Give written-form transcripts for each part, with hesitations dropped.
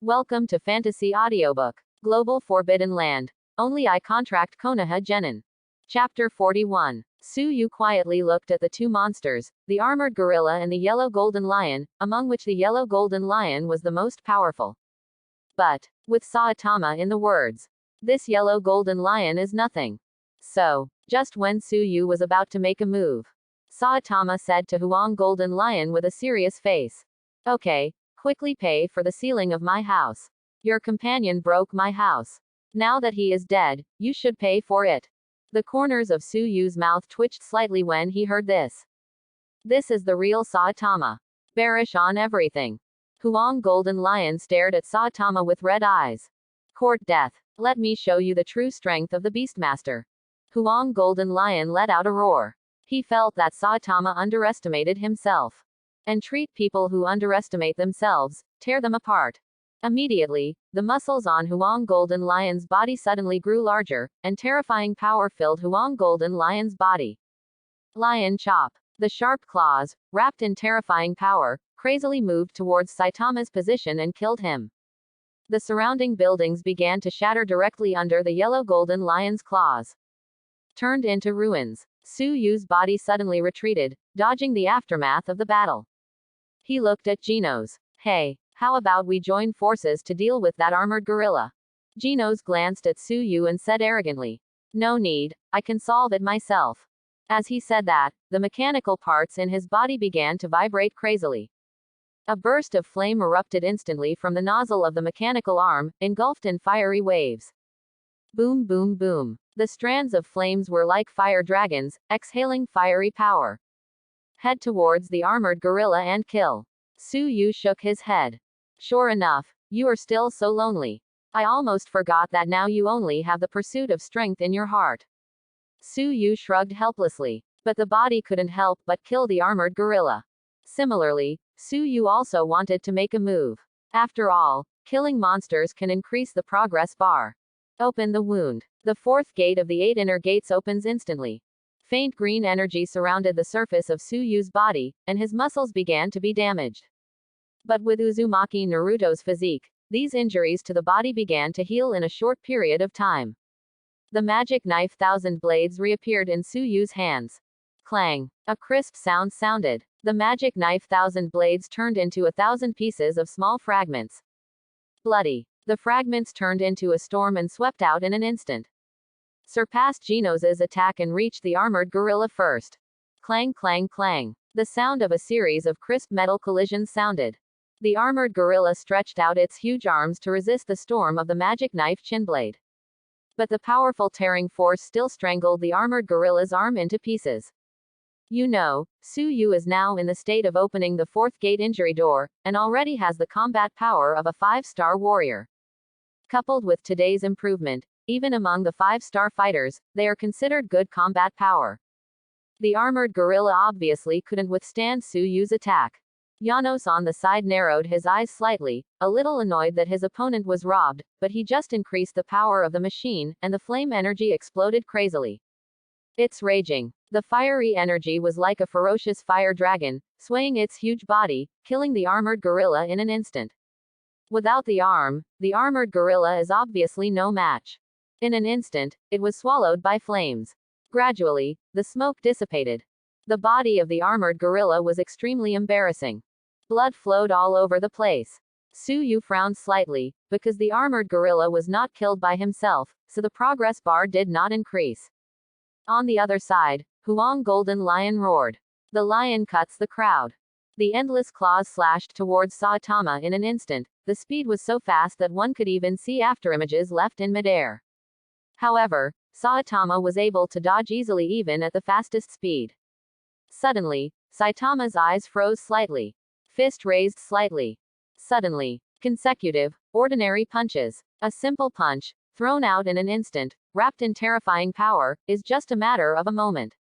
Welcome to Fantasy Audiobook. Global Forbidden Land. Only I contract Konoha Genin. Chapter 41. Suyu quietly looked at the two monsters, the armored gorilla and the yellow golden lion, among which the yellow golden lion was the most powerful. But, with Saitama in the words, this yellow golden lion is nothing. So, just when Suyu was about to make a move, Saitama said to Huang Golden Lion with a serious face. Okay, quickly pay for the ceiling of my house. Your companion broke my house. Now that he is dead, you should pay for it. The corners of Suyu's mouth twitched slightly when he heard this. This is the real Saitama. Bearish on everything. Huang Golden Lion stared at Saitama with red eyes. Court death. Let me show you the true strength of the Beastmaster. Huang Golden Lion let out a roar. He felt that Saitama underestimated himself. And treat people who underestimate themselves, tear them apart. Immediately, the muscles on Huang Golden Lion's body suddenly grew larger, and terrifying power filled Huang Golden Lion's body. Lion chop. The sharp claws, wrapped in terrifying power, crazily moved towards Saitama's position and killed him. The surrounding buildings began to shatter directly under the yellow golden lion's claws. Turned into ruins. Suyu's body suddenly retreated, dodging the aftermath of the battle. He looked at Genos. Hey, how about we join forces to deal with that armored gorilla? Genos glanced at Suyu and said arrogantly. No need, I can solve it myself. As he said that, the mechanical parts in his body began to vibrate crazily. A burst of flame erupted instantly from the nozzle of the mechanical arm, engulfed in fiery waves. Boom boom boom. The strands of flames were like fire dragons, exhaling fiery power. Head towards the armored gorilla and kill. Suyu shook his head. Sure enough, you are still so lonely. I almost forgot that now you only have the pursuit of strength in your heart. Suyu shrugged helplessly. But the body couldn't help but kill the armored gorilla. Similarly, Suyu also wanted to make a move. After all, killing monsters can increase the progress bar. Open the wound. The fourth gate of the 8 inner gates opens instantly. Faint green energy surrounded the surface of Suyu's body, and his muscles began to be damaged. But with Uzumaki Naruto's physique, these injuries to the body began to heal in a short period of time. The magic knife thousand blades reappeared in Suyu's hands. Clang. A crisp sound sounded. The magic knife thousand blades turned into 1,000 pieces of small fragments. Bloody. The fragments turned into a storm and swept out in an instant. Surpassed Genos's attack and reached the armored gorilla first. Clang clang clang. The sound of a series of crisp metal collisions sounded. The armored gorilla stretched out its huge arms to resist the storm of the magic knife chinblade. But the powerful tearing force still strangled the armored gorilla's arm into pieces. You know, Suyu is now in the state of opening the 4th gate injury door, and already has the combat power of a 5-star warrior. Coupled with today's improvement, even among the 5-star fighters, they are considered good combat power. The armored gorilla obviously couldn't withstand Suyu's attack. Janos on the side narrowed his eyes slightly, a little annoyed that his opponent was robbed, but he just increased the power of the machine, and the flame energy exploded crazily. It's raging. The fiery energy was like a ferocious fire dragon, swaying its huge body, killing the armored gorilla in an instant. Without the arm, the armored gorilla is obviously no match. In an instant, it was swallowed by flames. Gradually, the smoke dissipated. The body of the armored gorilla was extremely embarrassing. Blood flowed all over the place. Suyu frowned slightly, because the armored gorilla was not killed by himself, so the progress bar did not increase. On the other side, Huang Golden Lion roared. The lion cuts the crowd. The endless claws slashed towards Saitama in an instant. The speed was so fast that one could even see afterimages left in midair. However, Saitama was able to dodge easily even at the fastest speed. Suddenly, Saitama's eyes froze slightly. Fist raised slightly. Suddenly, consecutive, ordinary punches. A simple punch, thrown out in an instant, wrapped in terrifying power, is just a matter of a moment.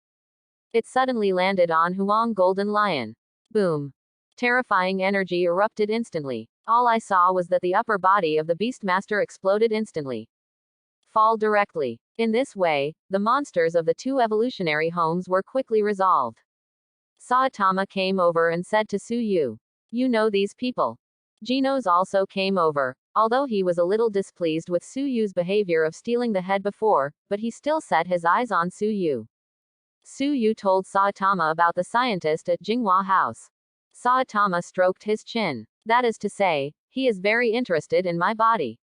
It suddenly landed on Huang Golden Lion. Boom. Terrifying energy erupted instantly. All I saw was that the upper body of the Beastmaster exploded instantly. Fall directly. In this way, the monsters of the 2 evolutionary homes were quickly resolved. Saitama came over and said to Suyu. You know these people. Genos also came over. Although he was a little displeased with Suyu's behavior of stealing the head before, but he still set his eyes on Suyu. Suyu told Saitama about the scientist at Jinghua House. Saitama stroked his chin. That is to say, he is very interested in my body.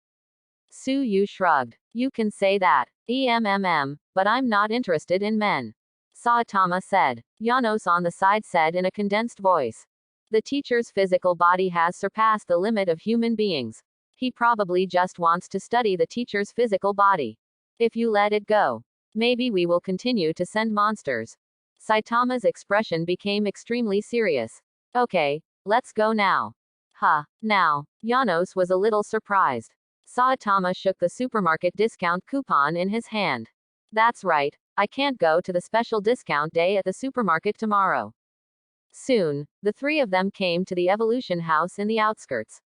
Suyu shrugged. You can say that. But I'm not interested in men. Saitama said. Janos on the side said in a condensed voice. The teacher's physical body has surpassed the limit of human beings. He probably just wants to study the teacher's physical body. If you let it go, maybe we will continue to send monsters. Saitama's expression became extremely serious. Okay, let's go now. Now. Janos was a little surprised. Saitama shook the supermarket discount coupon in his hand. That's right, I can't go to the special discount day at the supermarket tomorrow. Soon, the three of them came to the Evolution House in the outskirts.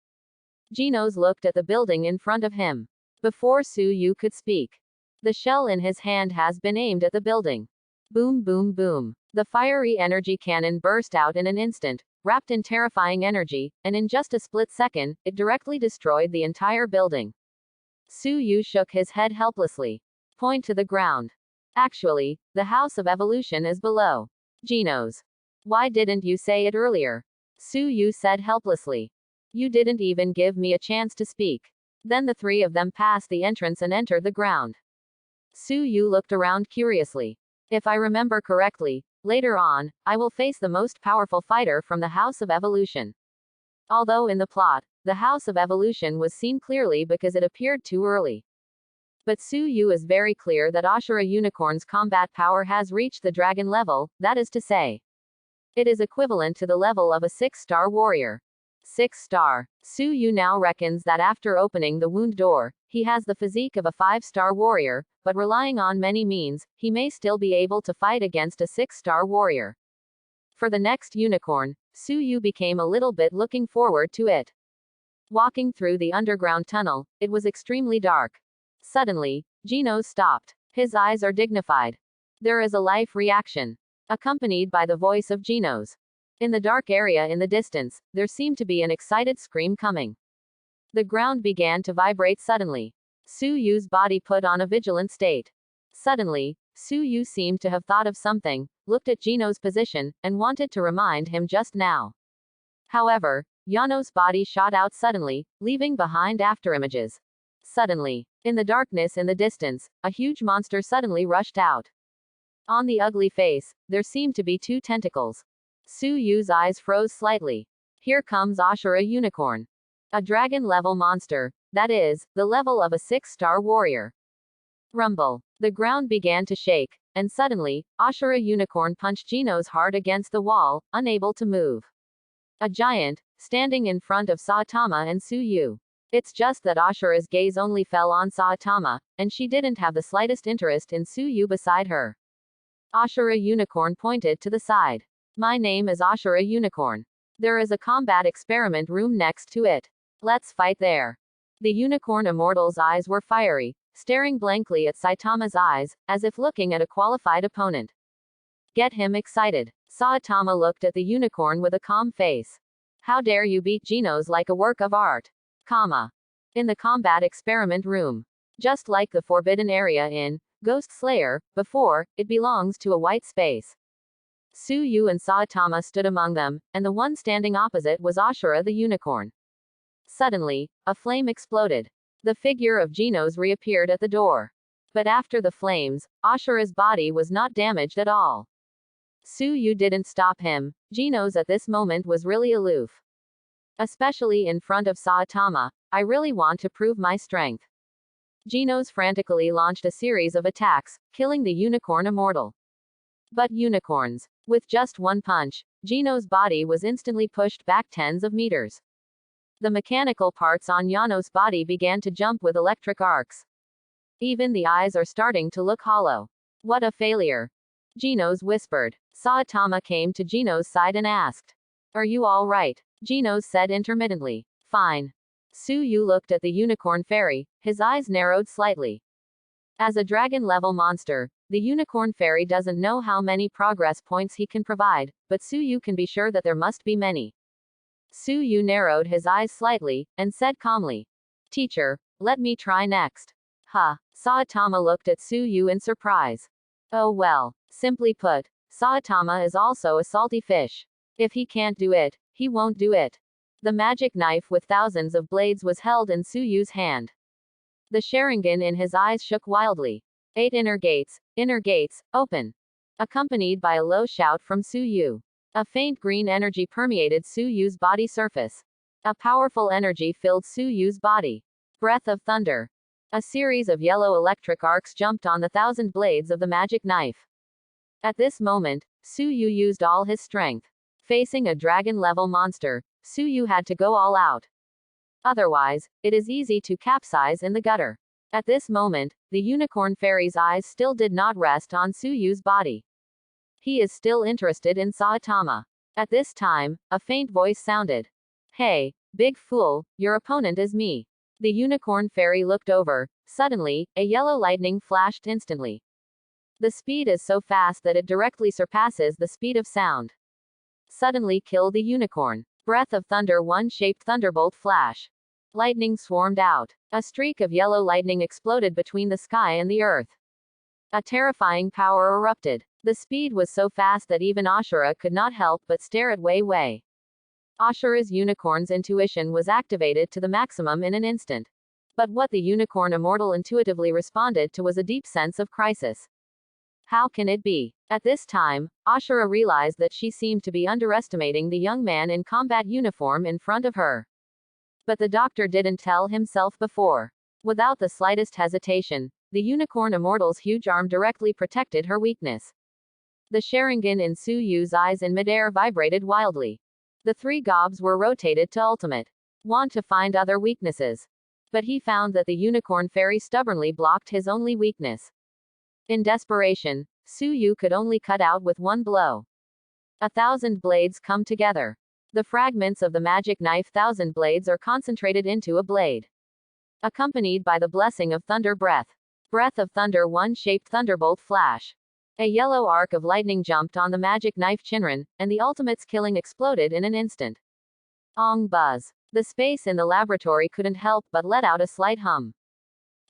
Genos looked at the building in front of him. Before Suyu could speak, the shell in his hand has been aimed at the building. Boom, boom, boom. The fiery energy cannon burst out in an instant, wrapped in terrifying energy, and in just a split second, it directly destroyed the entire building. Suyu shook his head helplessly. Point to the ground. Actually, the House of Evolution is below. Genos. Why didn't you say it earlier? Suyu said helplessly. You didn't even give me a chance to speak. Then the three of them passed the entrance and entered the ground. Suyu looked around curiously. If I remember correctly, later on, I will face the most powerful fighter from the House of Evolution. Although in the plot, the House of Evolution was seen clearly because it appeared too early. But Suyu is very clear that Ashura Unicorn's combat power has reached the dragon level, that is to say, it is equivalent to the level of a 6-star warrior. 6-star. Suyu now reckons that after opening the wound door, he has the physique of a 5-star warrior, but relying on many means, he may still be able to fight against a 6-star warrior. For the next unicorn, Suyu became a little bit looking forward to it. Walking through the underground tunnel, it was extremely dark. Suddenly, Genos stopped. His eyes are dignified. There is a life reaction, accompanied by the voice of Genos. In the dark area in the distance, there seemed to be an excited scream coming. The ground began to vibrate suddenly. Suyu's body put on a vigilant state. Suddenly, Suyu seemed to have thought of something, looked at Genos' position, and wanted to remind him just now. However, Janos' body shot out suddenly, leaving behind afterimages. Suddenly, in the darkness in the distance, a huge monster suddenly rushed out. On the ugly face, there seemed to be 2 tentacles. Suyu's eyes froze slightly. Here comes Ashura Unicorn. A dragon-level monster, that is, the level of a 6-star warrior. Rumble. The ground began to shake, and suddenly, Ashura Unicorn punched Genos hard against the wall, unable to move. A giant, standing in front of Saitama and Suyu. It's just that Ashura's gaze only fell on Saitama, and she didn't have the slightest interest in Suyu beside her. Ashura Unicorn pointed to the side. My name is Ashura Unicorn. There is a combat experiment room next to it. Let's fight there. The unicorn immortal's eyes were fiery, staring blankly at Saitama's eyes, as if looking at a qualified opponent. Get him excited. Saitama looked at the unicorn with a calm face. How dare you beat Genos like a work of art? In the combat experiment room. Just like the forbidden area in Ghost Slayer, before, it belongs to a white space. Suyu and Saitama stood among them, and the one standing opposite was Ashura the unicorn. Suddenly, a flame exploded. The figure of Genos reappeared at the door. But after the flames, Ashura's body was not damaged at all. Suyu didn't stop him. Genos at this moment was really aloof. Especially in front of Saitama, I really want to prove my strength. Genos frantically launched a series of attacks, killing the unicorn immortal. But unicorns. With just one punch, Genos' body was instantly pushed back tens of meters. The mechanical parts on Janos' body began to jump with electric arcs. Even the eyes are starting to look hollow. What a failure. Genos whispered. Saitama came to Genos' side and asked. Are you all right? Genos said intermittently. Fine. Suyu looked at the unicorn fairy, his eyes narrowed slightly. As a dragon-level monster, the unicorn fairy doesn't know how many progress points he can provide, but Suyu can be sure that there must be many. Suyu narrowed his eyes slightly, and said calmly. Teacher, let me try next. Huh. Saitama looked at Suyu in surprise. Oh well. Simply put, Saitama is also a salty fish. If he can't do it, he won't do it. The magic knife with thousands of blades was held in Suyu's hand. The Sharingan in his eyes shook wildly. 8 inner gates, open. Accompanied by a low shout from Suyu. A faint green energy permeated Suyu's body surface. A powerful energy filled Suyu's body. Breath of thunder. A series of yellow electric arcs jumped on the 1,000 blades of the magic knife. At this moment, Suyu used all his strength. Facing a dragon-level monster, Suyu had to go all out. Otherwise, it is easy to capsize in the gutter. At this moment, the unicorn fairy's eyes still did not rest on Suyu's body. He is still interested in Saitama. At this time, a faint voice sounded. Hey, big fool, your opponent is me. The unicorn fairy looked over. Suddenly, a yellow lightning flashed instantly. The speed is so fast that it directly surpasses the speed of sound. Suddenly kill the unicorn. Breath of thunder, one-shaped thunderbolt flash. Lightning swarmed out. A streak of yellow lightning exploded between the sky and the earth. A terrifying power erupted. The speed was so fast that even Ashura could not help but stare at Wei Wei. Ashura's unicorn's intuition was activated to the maximum in an instant. But what the unicorn immortal intuitively responded to was a deep sense of crisis. How can it be? At this time, Ashura realized that she seemed to be underestimating the young man in combat uniform in front of her. But the doctor didn't tell himself before. Without the slightest hesitation, the unicorn immortal's huge arm directly protected her weakness. The Sharingan in Suyu's eyes in midair vibrated wildly. The 3 gobs were rotated to ultimate. Want to find other weaknesses. But he found that the unicorn fairy stubbornly blocked his only weakness. In desperation, Suyu could only cut out with one blow. 1,000 blades come together. The fragments of the magic knife 1,000 blades are concentrated into a blade. Accompanied by the blessing of thunder breath. Breath of thunder, one-shaped thunderbolt flash. A yellow arc of lightning jumped on the magic knife Shinran, and the ultimate's killing exploded in an instant. Ong buzz. The space in the laboratory couldn't help but let out a slight hum.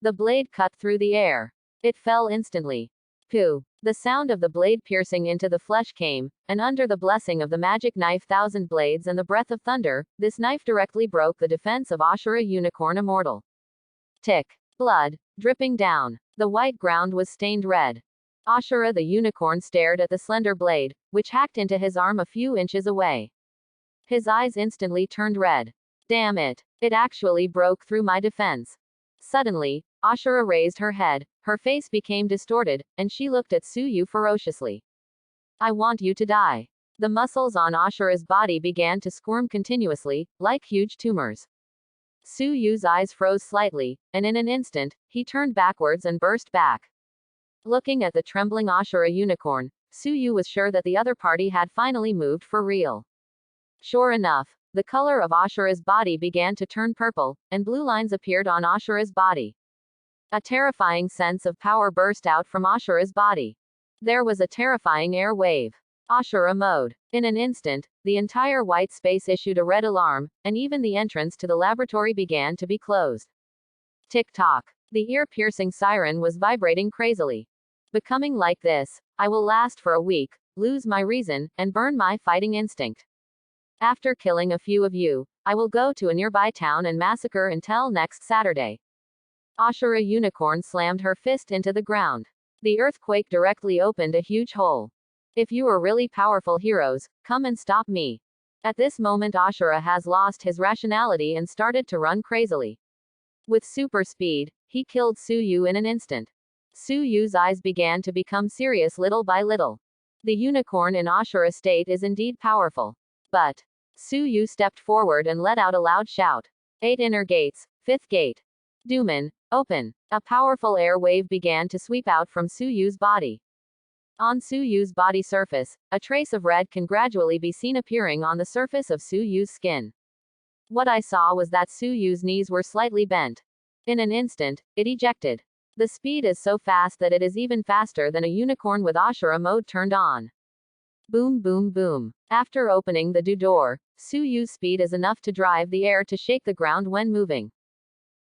The blade cut through the air. It fell instantly. Pooh. The sound of the blade piercing into the flesh came, and under the blessing of the magic knife 1,000 blades and the breath of thunder, this knife directly broke the defense of Ashura Unicorn Immortal. Tick. Blood, dripping down. The white ground was stained red. Ashura the unicorn stared at the slender blade, which hacked into his arm a few inches away. His eyes instantly turned red. Damn it. It actually broke through my defense. Suddenly, Ashura raised her head, her face became distorted, and she looked at Suyu ferociously. I want you to die. The muscles on Ashura's body began to squirm continuously, like huge tumors. Suyu's eyes froze slightly, and in an instant, he turned backwards and burst back. Looking at the trembling Ashura unicorn, Suyu was sure that the other party had finally moved for real. Sure enough, the color of Ashura's body began to turn purple, and blue lines appeared on Ashura's body. A terrifying sense of power burst out from Ashura's body. There was a terrifying air wave. Ashura mode. In an instant, the entire white space issued a red alarm, and even the entrance to the laboratory began to be closed. Tick-tock. The ear-piercing siren was vibrating crazily. Becoming like this, I will last for a week, lose my reason, and burn my fighting instinct. After killing a few of you, I will go to a nearby town and massacre until next Saturday. Ashura Unicorn slammed her fist into the ground. The earthquake directly opened a huge hole. If you are really powerful heroes, come and stop me. At this moment Ashura has lost his rationality and started to run crazily. With super speed, he killed Suyu in an instant. Suyu's eyes began to become serious little by little. The unicorn in Ashura's state is indeed powerful. But Suyu stepped forward and let out a loud shout. 8 inner gates, 5th gate. Duman, open. A powerful air wave began to sweep out from Suyu's body. On Suyu's body surface, a trace of red can gradually be seen appearing on the surface of Suyu's skin. What I saw was that Suyu's knees were slightly bent. In an instant, it ejected. The speed is so fast that it is even faster than a unicorn with Ashura mode turned on. Boom boom boom. After opening the door, Suyu's speed is enough to drive the air to shake the ground when moving.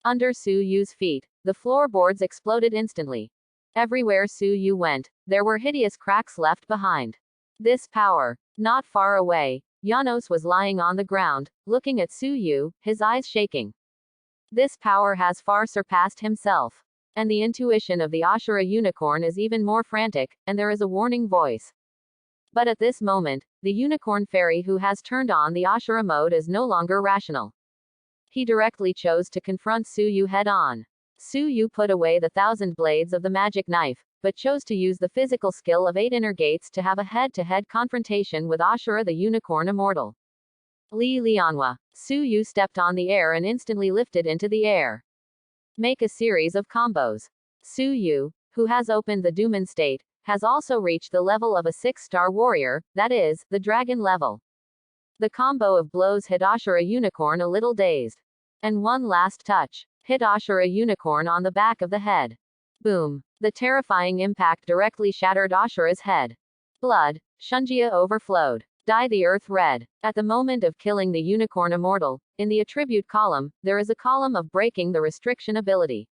Under Su Yu's feet, the floorboards exploded instantly. Everywhere Su Yu went, there were hideous cracks left behind. This power. Not far away, Janos was lying on the ground, looking at Su Yu, his eyes shaking. This power has far surpassed himself. And the intuition of the Ashura unicorn is even more frantic, and there is a warning voice. But at this moment, the unicorn fairy who has turned on the Ashura mode is no longer rational. He directly chose to confront Su Yu head-on. Su Yu put away the 1,000 blades of the magic knife, but chose to use the physical skill of 8 inner gates to have a head-to-head confrontation with Ashura the unicorn immortal. Li Lianhua. Su Yu stepped on the air and instantly lifted into the air. Make a series of combos. Su Yu, who has opened the Duman state, has also reached the level of a 6-star warrior, that is, the dragon level. The combo of blows hit Ashura unicorn a little dazed. And one last touch. Hit Ashura unicorn on the back of the head. Boom. The terrifying impact directly shattered Ashura's head. Blood. Shunjia overflowed. Dye the earth red. At the moment of killing the unicorn immortal, in the attribute column, there is a column of breaking the restriction ability.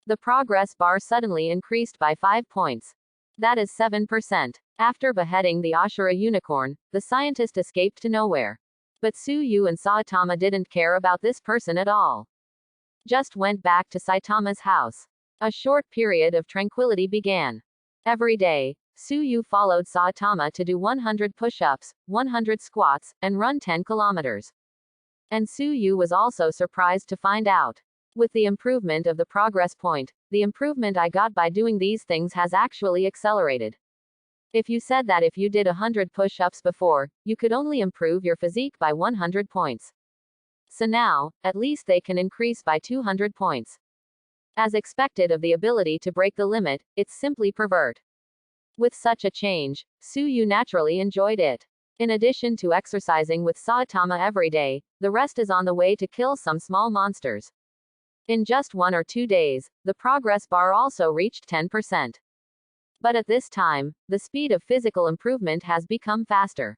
The progress bar suddenly increased by 5 points. That is 7%. After beheading the Ashura unicorn, the scientist escaped to nowhere. But Su Yu and Saitama didn't care about this person at all. Just went back to Saitama's house. A short period of tranquility began. Every day, Su Yu followed Saitama to do 100 push-ups, 100 squats, and run 10 kilometers. And Su Yu was also surprised to find out. With the improvement of the progress point, the improvement I got by doing these things has actually accelerated. If you said that if you did 100 push-ups before, you could only improve your physique by 100 points. So now, at least they can increase by 200 points. As expected of the ability to break the limit, it's simply pervert. With such a change, Su Yu naturally enjoyed it. In addition to exercising with Saitama every day, the rest is on the way to kill some small monsters. In just 1 or 2 days, the progress bar also reached 10%. But at this time, the speed of physical improvement has become faster.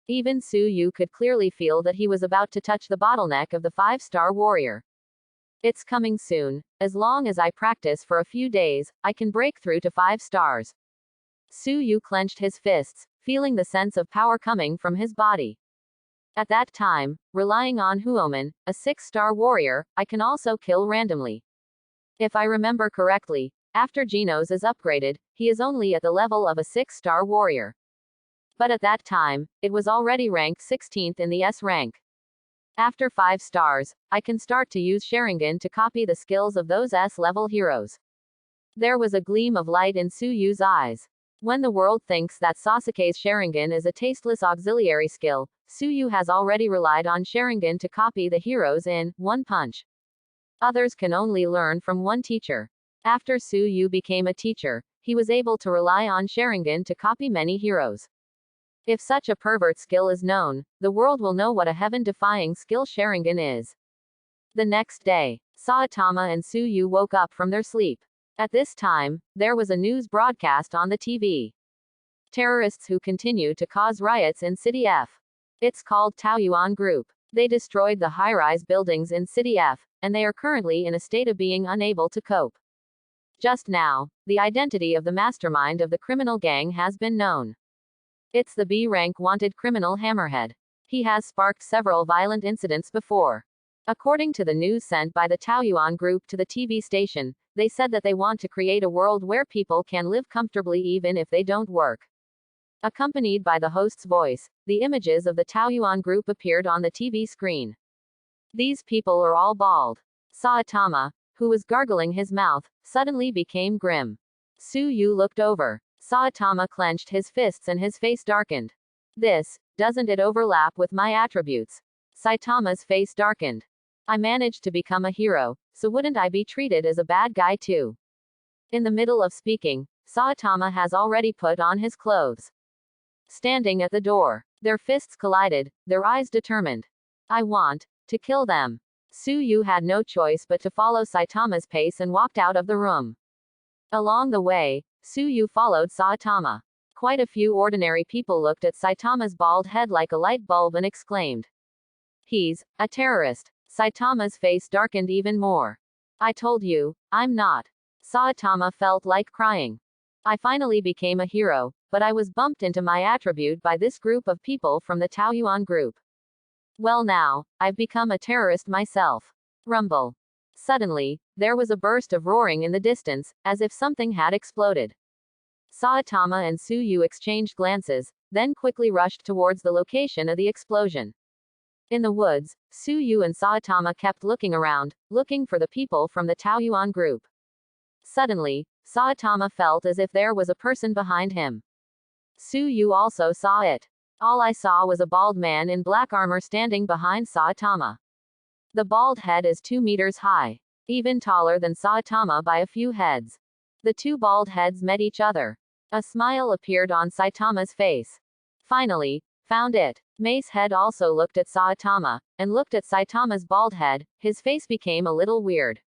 Even Su Yu could clearly feel that he was about to touch the bottleneck of the 5-star warrior. It's coming soon. As long as I practice for a few days, I can break through to 5 stars. Su Yu clenched his fists, feeling the sense of power coming from his body. At that time, relying on Huomen, a 6-star warrior, I can also kill randomly. If I remember correctly, after Genos is upgraded, he is only at the level of a 6-star warrior. But at that time, it was already ranked 16th in the S rank. After 5 stars, I can start to use Sharingan to copy the skills of those S-level heroes. There was a gleam of light in Su Yu's eyes. When the world thinks that Sasuke's Sharingan is a tasteless auxiliary skill, Su Yu has already relied on Sharingan to copy the heroes in one punch. Others can only learn from one teacher. After Su Yu became a teacher, he was able to rely on Sharingan to copy many heroes. If such a pervert skill is known, the world will know what a heaven-defying skill Sharingan is. The next day, Saitama and Su Yu woke up from their sleep. At this time, there was a news broadcast on the TV. Terrorists who continue to cause riots in City F. It's called Taoyuan Group. They destroyed the high-rise buildings in City F, and they are currently in a state of being unable to cope. Just now, the identity of the mastermind of the criminal gang has been known. It's the B-rank wanted criminal Hammerhead. He has sparked several violent incidents before. According to the news sent by the Taoyuan Group to the TV station, they said that they want to create a world where people can live comfortably even if they don't work. Accompanied by the host's voice, the images of the Taoyuan Group appeared on the TV screen. These people are all bald. Saitama, who was gargling his mouth, suddenly became grim. Su Yu looked over. Saitama clenched his fists and his face darkened. Doesn't it overlap with my attributes? Saitama's face darkened. I managed to become a hero, so wouldn't I be treated as a bad guy too? In the middle of speaking, Saitama has already put on his clothes. Standing at the door, their fists collided, their eyes determined. I want to kill them. Su Yu had no choice but to follow Saitama's pace and walked out of the room. Along the way, Su Yu followed Saitama. Quite a few ordinary people looked at Saitama's bald head like a light bulb and exclaimed, "He's a terrorist." Saitama's face darkened even more. I told you, I'm not. Saitama felt like crying. I finally became a hero, but I was bumped into my attribute by this group of people from the Taoyuan group. Well now, I've become a terrorist myself. Rumble. Suddenly, there was a burst of roaring in the distance, as if something had exploded. Saitama and Suyu exchanged glances, then quickly rushed towards the location of the explosion. In the woods, Suyu and Saitama kept looking around, looking for the people from the Taoyuan group. Suddenly, Saitama felt as if there was a person behind him. Suyu also saw it. All I saw was a bald man in black armor standing behind Saitama. The bald head is 2 meters high, even taller than Saitama by a few heads. The two bald heads met each other. A smile appeared on Saitama's face. Finally, found it. Mace Head also looked at Saitama, and looked at Saitama's bald head. His face became a little weird.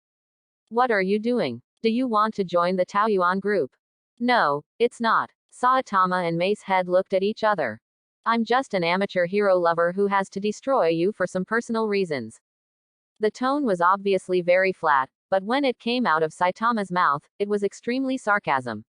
What are you doing? Do you want to join the Taoyuan group? No, it's not. Saitama and Mace Head looked at each other. I'm just an amateur hero lover who has to destroy you for some personal reasons. The tone was obviously very flat, but when it came out of Saitama's mouth, it was extremely sarcasm.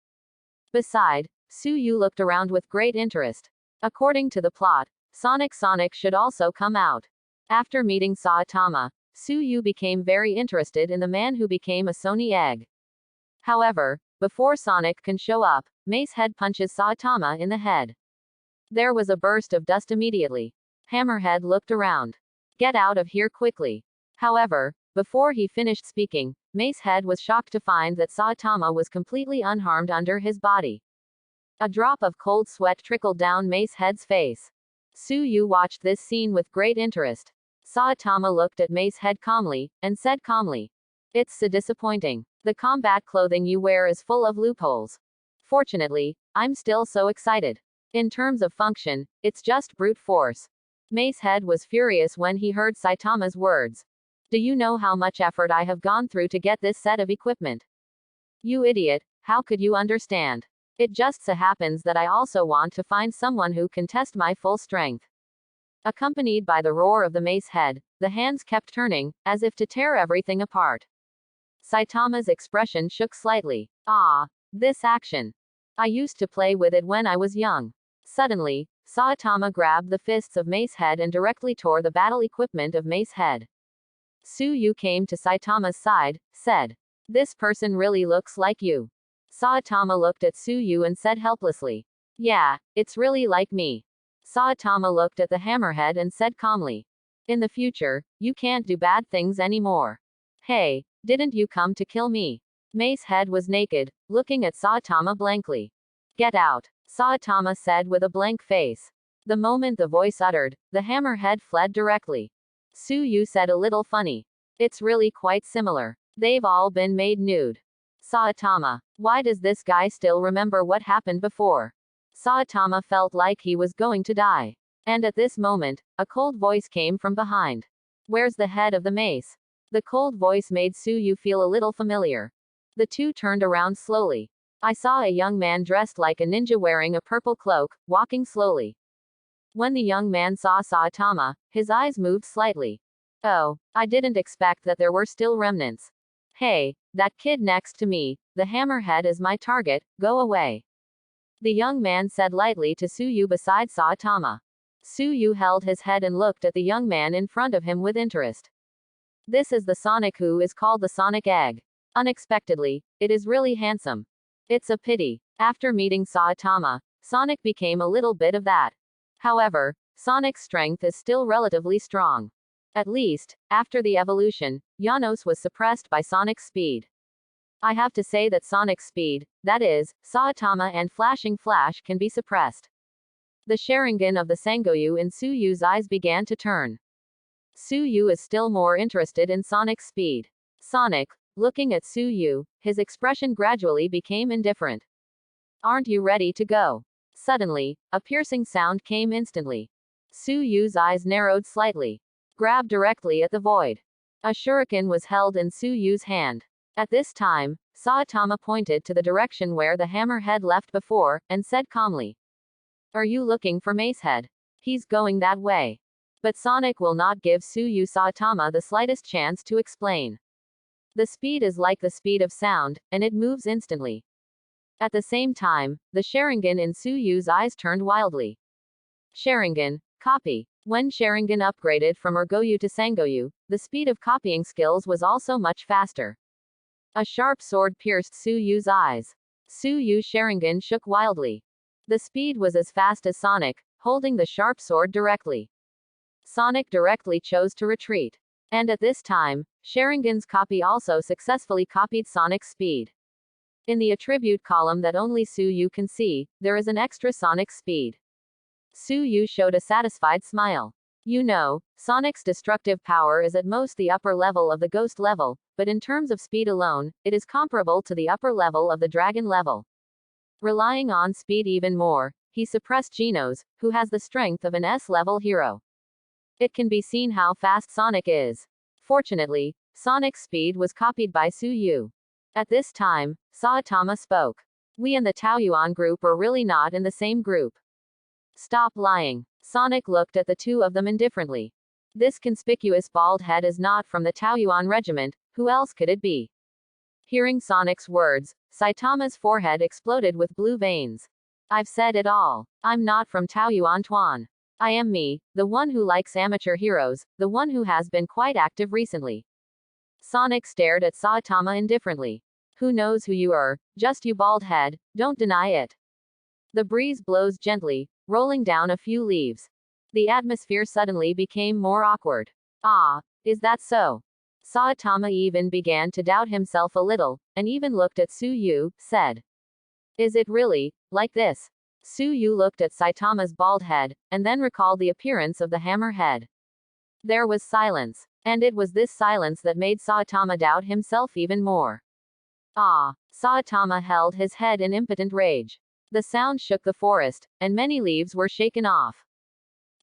Beside, Suyu looked around with great interest. According to the plot, Sonic should also come out. After meeting Saitama, Suyu became very interested in the man who became a Sony egg. However, before Sonic can show up, Mace Head punches Saitama in the head. There was a burst of dust immediately. Hammerhead looked around. Get out of here quickly. However, before he finished speaking, Mace Head was shocked to find that Saitama was completely unharmed under his body. A drop of cold sweat trickled down Mace Head's face. Suyu watched this scene with great interest. Saitama looked at Mace Head calmly, and said calmly, "It's so disappointing. The combat clothing you wear is full of loopholes. Fortunately, I'm still so excited. In terms of function, it's just brute force." Mace Head was furious when he heard Saitama's words. Do you know how much effort I have gone through to get this set of equipment? You idiot, how could you understand? It just so happens that I also want to find someone who can test my full strength. Accompanied by the roar of the Mace Head, the hands kept turning, as if to tear everything apart. Saitama's expression shook slightly. Ah, this action. I used to play with it when I was young. Suddenly, Saitama grabbed the fists of Mace Head and directly tore the battle equipment of Mace Head. Suyu came to Saitama's side, said, "This person really looks like you." Saitama looked at Suyu and said helplessly, "Yeah, it's really like me." Saitama looked at the hammerhead and said calmly, "In the future, you can't do bad things anymore." Hey, didn't you come to kill me? Mace Head was naked, looking at Saitama blankly. Get out, Saitama said with a blank face. The moment the voice uttered, the hammerhead fled directly. Suyu said a little funny. It's really quite similar. They've all been made nude. Saitama, why does this guy still remember what happened before? Saitama felt like he was going to die. And at this moment, a cold voice came from behind. Where's the head of the mace? The cold voice made Suyu feel a little familiar. The two turned around slowly. I saw a young man dressed like a ninja wearing a purple cloak, walking slowly. When the young man saw Saitama, his eyes moved slightly. Oh, I didn't expect that there were still remnants. Hey, that kid next to me, the hammerhead is my target, go away. The young man said lightly to Suyu beside Saitama. Suyu held his head and looked at the young man in front of him with interest. This is the Sonic who is called the Sonic Egg. Unexpectedly, it is really handsome. It's a pity. After meeting Saitama, Sonic became a little bit of that. However, Sonic's strength is still relatively strong. At least, after the evolution, Janos was suppressed by Sonic's speed. I have to say that Sonic's speed, that is, Saitama and Flashing Flash can be suppressed. The Sharingan of the Sangoyu in Suyu's eyes began to turn. Suyu is still more interested in Sonic's speed. Sonic, looking at Suyu, his expression gradually became indifferent. Aren't you ready to go? Suddenly, a piercing sound came instantly. Suyu's eyes narrowed slightly. Grabbed directly at the void. A shuriken was held in Suyu's hand. At this time, Saitama pointed to the direction where the hammerhead left before, and said calmly, "Are you looking for Macehead? He's going that way." But Sonic will not give Tsuyu Saitama the slightest chance to explain. The speed is like the speed of sound, and it moves instantly. At the same time, the Sharingan in Tsuyu's eyes turned wildly. Sharingan, copy. When Sharingan upgraded from Ergoyu to Sangoyu, the speed of copying skills was also much faster. A sharp sword pierced Tsuyu's eyes. Tsuyu's Sharingan shook wildly. The speed was as fast as Sonic, holding the sharp sword directly. Sonic directly chose to retreat. And at this time, Sharingan's copy also successfully copied Sonic's speed. In the attribute column that only Tsuyu can see, there is an extra Sonic speed. Tsuyu showed a satisfied smile. You know, Sonic's destructive power is at most the upper level of the ghost level, but in terms of speed alone, it is comparable to the upper level of the dragon level. Relying on speed even more, he suppressed Genos, who has the strength of an S-level hero. It can be seen how fast Sonic is. Fortunately, Sonic's speed was copied by Tsuyu. At this time, Saitama spoke. We and the Taoyuan group are really not in the same group. Stop lying. Sonic looked at the two of them indifferently. This conspicuous bald head is not from the Taoyuan regiment, who else could it be? Hearing Sonic's words, Saitama's forehead exploded with blue veins. I've said it all. I'm not from Taoyuan Tuan. I am me, the one who likes amateur heroes, the one who has been quite active recently. Sonic stared at Saitama indifferently. Who knows who you are, just you bald head, don't deny it. The breeze blows gently, rolling down a few leaves. The atmosphere suddenly became more awkward. Ah, is that so? Saitama even began to doubt himself a little, and even looked at Tsuyu, said. Is it really, like this? Tsuyu looked at Saitama's bald head, and then recalled the appearance of the hammer head. There was silence. And it was this silence that made Saitama doubt himself even more. Ah! Saitama held his head in impotent rage. The sound shook the forest, and many leaves were shaken off.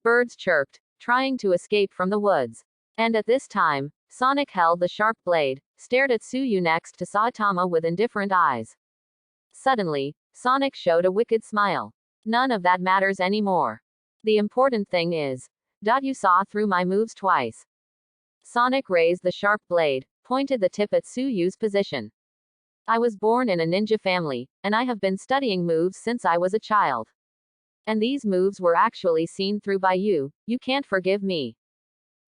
Birds chirped, trying to escape from the woods. And at this time, Sonic held the sharp blade, stared at Tsuyu next to Saitama with indifferent eyes. Suddenly, Sonic showed a wicked smile. None of that matters anymore. The important thing is, you saw through my moves twice. Sonic raised the sharp blade, pointed the tip at Tsuyu's position. I was born in a ninja family, and I have been studying moves since I was a child. And these moves were actually seen through by you, you can't forgive me.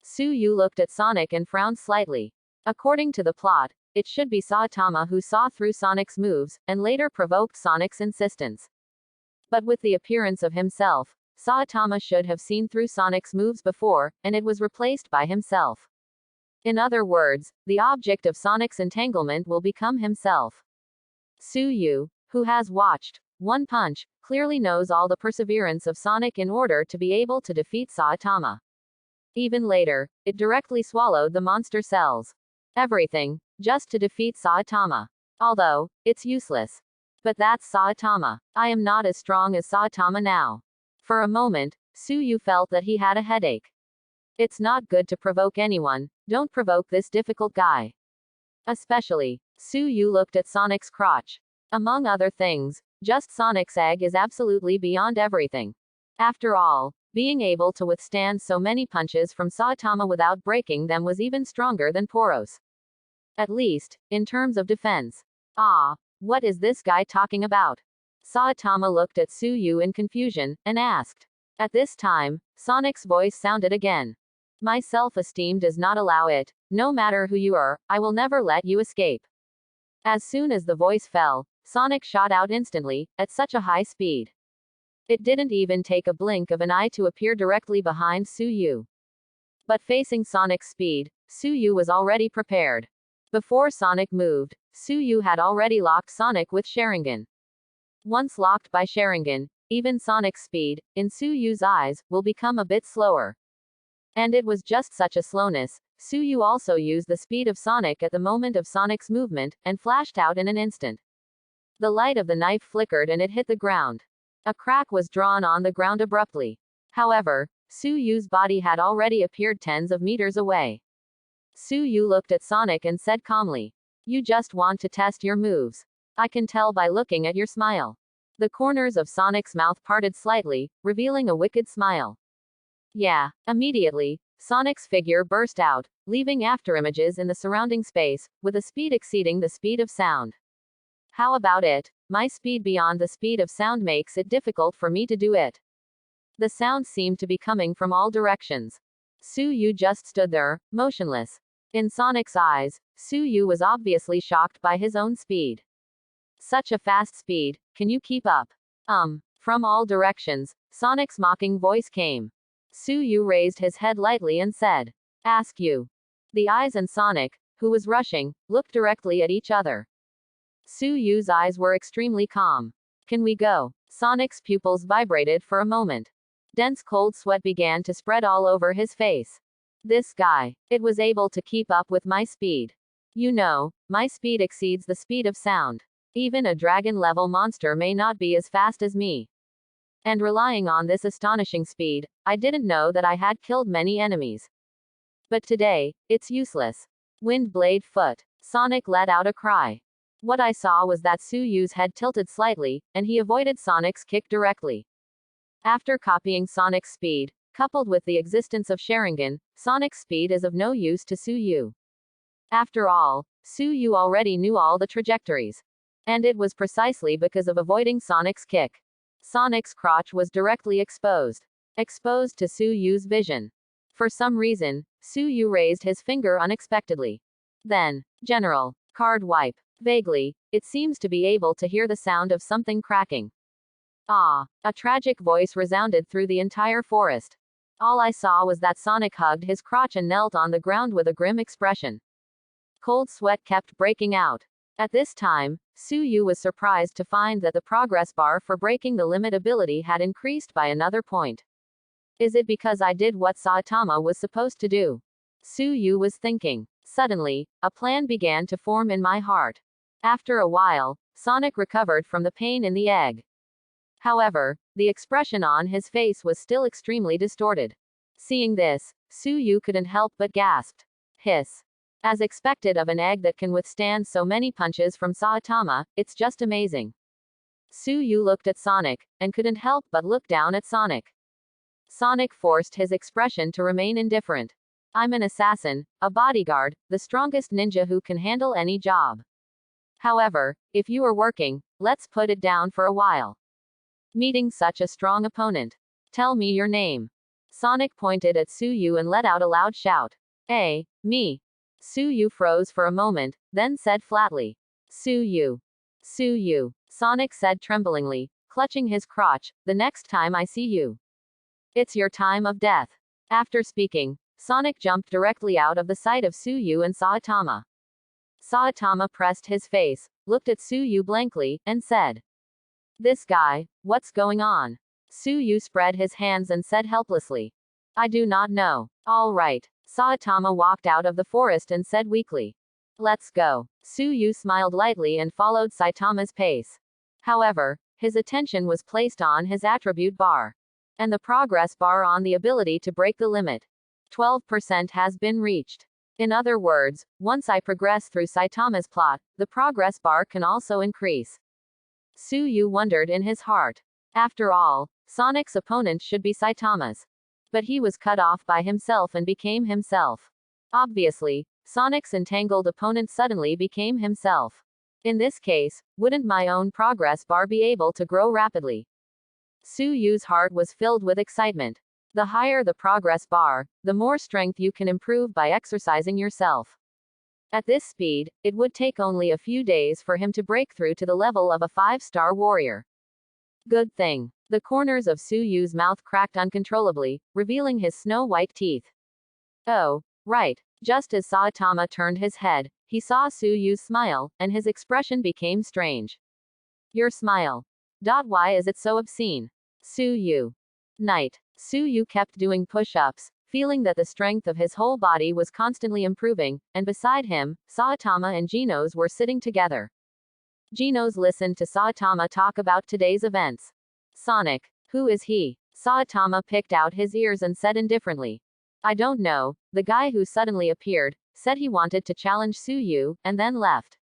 Tsuyu looked at Sonic and frowned slightly. According to the plot, it should be Saitama who saw through Sonic's moves, and later provoked Sonic's insistence. But with the appearance of himself, Saitama should have seen through Sonic's moves before, and it was replaced by himself. In other words, the object of Sonic's entanglement will become himself. Tsuyu, who has watched One Punch, clearly knows all the perseverance of Sonic in order to be able to defeat Saitama. Even later, it directly swallowed the monster cells. Everything, just to defeat Saitama. Although, it's useless. But that's Saitama. I am not as strong as Saitama now. For a moment, Tsuyu felt that he had a headache. It's not good to provoke anyone, don't provoke this difficult guy. Especially, Tsuyu looked at Sonic's crotch. Among other things, just Sonic's egg is absolutely beyond everything. After all, being able to withstand so many punches from Saitama without breaking them was even stronger than Poros. At least, in terms of defense. Ah, what is this guy talking about? Saitama looked at Tsuyu in confusion, and asked. At this time, Sonic's voice sounded again. My self-esteem does not allow it. No matter who you are, I will never let you escape. As soon as the voice fell, Sonic shot out instantly, at such a high speed. It didn't even take a blink of an eye to appear directly behind Tsuyu. But facing Sonic's speed, Tsuyu was already prepared. Before Sonic moved, Tsuyu had already locked Sonic with Sharingan. Once locked by Sharingan, even Sonic's speed, in Tsuyu's eyes, will become a bit slower. And it was just such a slowness. Tsuyu also used the speed of Sonic at the moment of Sonic's movement, and flashed out in an instant. The light of the knife flickered and it hit the ground. A crack was drawn on the ground abruptly. However, Tsuyu's body had already appeared tens of meters away. Tsuyu looked at Sonic and said calmly. You just want to test your moves. I can tell by looking at your smile. The corners of Sonic's mouth parted slightly, revealing a wicked smile. Yeah. Immediately, Sonic's figure burst out, leaving afterimages in the surrounding space, with a speed exceeding the speed of sound. How about it? My speed beyond the speed of sound makes it difficult for me to do it. The sound seemed to be coming from all directions. Suyu just stood there, motionless. In Sonic's eyes, Suyu was obviously shocked by his own speed. Such a fast speed, can you keep up? From all directions, Sonic's mocking voice came. Suyu raised his head lightly and said, "Ask you." The eyes and Sonic, who was rushing, looked directly at each other. Suyu's eyes were extremely calm. "Can we go?" Sonic's pupils vibrated for a moment. Dense cold sweat began to spread all over his face. This guy, it was able to keep up with my speed. You know, my speed exceeds the speed of sound. Even a dragon-level monster may not be as fast as me. And relying on this astonishing speed, I didn't know that I had killed many enemies. But today, it's useless. Wind blade foot. Sonic let out a cry. What I saw was that Suyu's head tilted slightly, and he avoided Sonic's kick directly. After copying Sonic's speed, coupled with the existence of Sharingan, Sonic's speed is of no use to Suyu. After all, Suyu already knew all the trajectories. And it was precisely because of avoiding Sonic's kick. Sonic's crotch was directly exposed. Exposed to Suyu's vision. For some reason, Suyu raised his finger unexpectedly. Then, General, card wipe. Vaguely, it seems to be able to hear the sound of something cracking. Ah! A tragic voice resounded through the entire forest. All I saw was that Sonic hugged his crotch and knelt on the ground with a grim expression. Cold sweat kept breaking out. At this time, Suyu was surprised to find that the progress bar for breaking the limit ability had increased by another point. Is it because I did what Saitama was supposed to do? Suyu was thinking. Suddenly, a plan began to form in my heart. After a while, Sonic recovered from the pain in the egg. However, the expression on his face was still extremely distorted. Seeing this, Suyu couldn't help but gasped. Hiss. As expected of an egg that can withstand so many punches from Saitama, it's just amazing. Suyu looked at Sonic, and couldn't help but look down at Sonic. Sonic forced his expression to remain indifferent. I'm an assassin, a bodyguard, the strongest ninja who can handle any job. However, if you are working, let's put it down for a while. Meeting such a strong opponent. Tell me your name. Sonic pointed at Suyu and let out a loud shout. Me. Suyu froze for a moment, then said flatly. Suyu. Suyu. Sonic said tremblingly, clutching his crotch, the next time I see you. It's your time of death. After speaking, Sonic jumped directly out of the sight of Suyu and Saitama. Saitama pressed his face, looked at Suyu blankly, and said, "This guy, what's going on?" Suyu spread his hands and said helplessly, "I do not know." "All right." Saitama walked out of the forest and said weakly, "Let's go." Suyu smiled lightly and followed Saitama's pace. However, his attention was placed on his attribute bar. And the progress bar on the ability to break the limit. 12% has been reached. In other words, once I progress through Saitama's plot, the progress bar can also increase. Suyu wondered in his heart. After all, Sonic's opponent should be Saitama's. But he was cut off by himself and became himself. Obviously, Sonic's entangled opponent suddenly became himself. In this case, wouldn't my own progress bar be able to grow rapidly? Suyu's heart was filled with excitement. The higher the progress bar, the more strength you can improve by exercising yourself. At this speed, it would take only a few days for him to break through to the level of a 5-star warrior. Good thing. The corners of Suyu's mouth cracked uncontrollably, revealing his snow-white teeth. Oh, right. Just as Saitama turned his head, he saw Suyu's smile, and his expression became strange. Your smile. Why is it so obscene? Suyu. Night. Suyu kept doing push-ups, feeling that the strength of his whole body was constantly improving, and beside him, Saitama and Genos were sitting together. Genos listened to Saitama talk about today's events. Sonic. Who is he? Saitama picked out his ears and said indifferently. I don't know, the guy who suddenly appeared, said he wanted to challenge Suyu, and then left.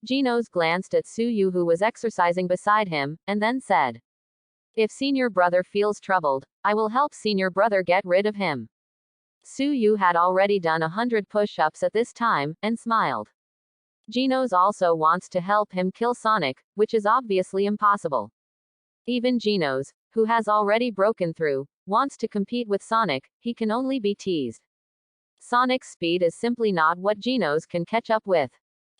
Genos glanced at Suyu who was exercising beside him, and then said. If senior brother feels troubled, I will help senior brother get rid of him. Suyu had already done 100 push-ups at this time, and smiled. Genos also wants to help him kill Sonic, which is obviously impossible. Even Genos, who has already broken through, wants to compete with Sonic, he can only be teased. Sonic's speed is simply not what Genos can catch up with.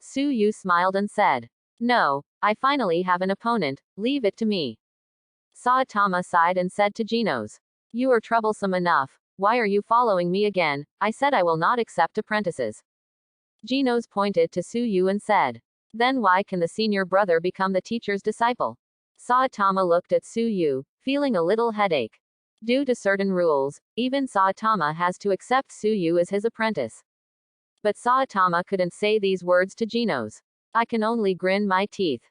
Suyu smiled and said, "No, I finally have an opponent, leave it to me." Saitama sighed and said to Genos, "You are troublesome enough, why are you following me again? I said I will not accept apprentices." Genos pointed to Suyu and said, "Then why can the senior brother become the teacher's disciple?" Saitama looked at Suyu, feeling a little headache. Due to certain rules, even Saitama has to accept Suyu as his apprentice. But Saitama couldn't say these words to Genos. I can only grin my teeth.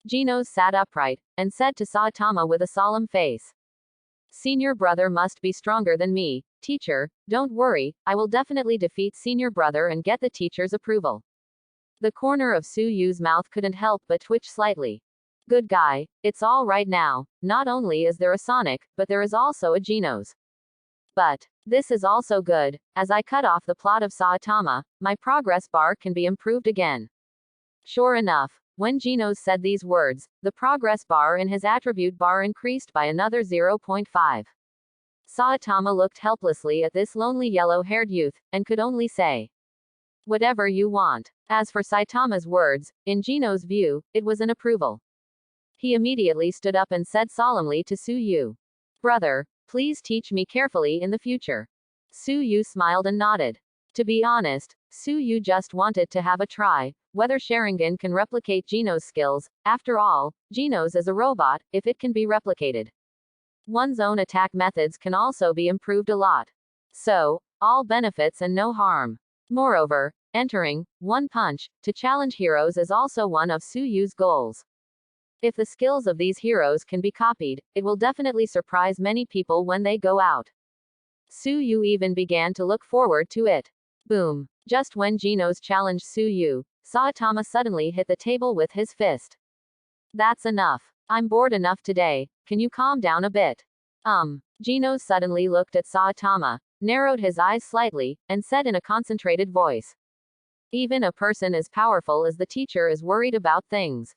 Genos sat upright, and said to Saitama with a solemn face, "Senior brother must be stronger than me. Teacher, don't worry, I will definitely defeat senior brother and get the teacher's approval." The corner of Suyu's mouth couldn't help but twitch slightly. Good guy, it's all right now, not only is there a Sonic, but there is also a Genos. But this is also good, as I cut off the plot of Saitama, my progress bar can be improved again. Sure enough, when Genos said these words, the progress bar in his attribute bar increased by another 0.5. Saitama looked helplessly at this lonely yellow-haired youth, and could only say, "Whatever you want." As for Saitama's words, in Genos' view, it was an approval. He immediately stood up and said solemnly to Suyu, "Brother, please teach me carefully in the future." Suyu smiled and nodded. To be honest, Suyu just wanted to have a try, whether Sharingan can replicate Genos' skills. After all, Genos is a robot, if it can be replicated. One's own attack methods can also be improved a lot. So, all benefits and no harm. Moreover, entering One Punch to challenge heroes is also one of Suyu's goals. If the skills of these heroes can be copied, it will definitely surprise many people when they go out. Suyu even began to look forward to it. Boom. Just when Genos challenged Suyu, Saitama suddenly hit the table with his fist. "That's enough. I'm bored enough today, can you calm down a bit?" Genos suddenly looked at Saitama, narrowed his eyes slightly, and said in a concentrated voice, "Even a person as powerful as the teacher is worried about things.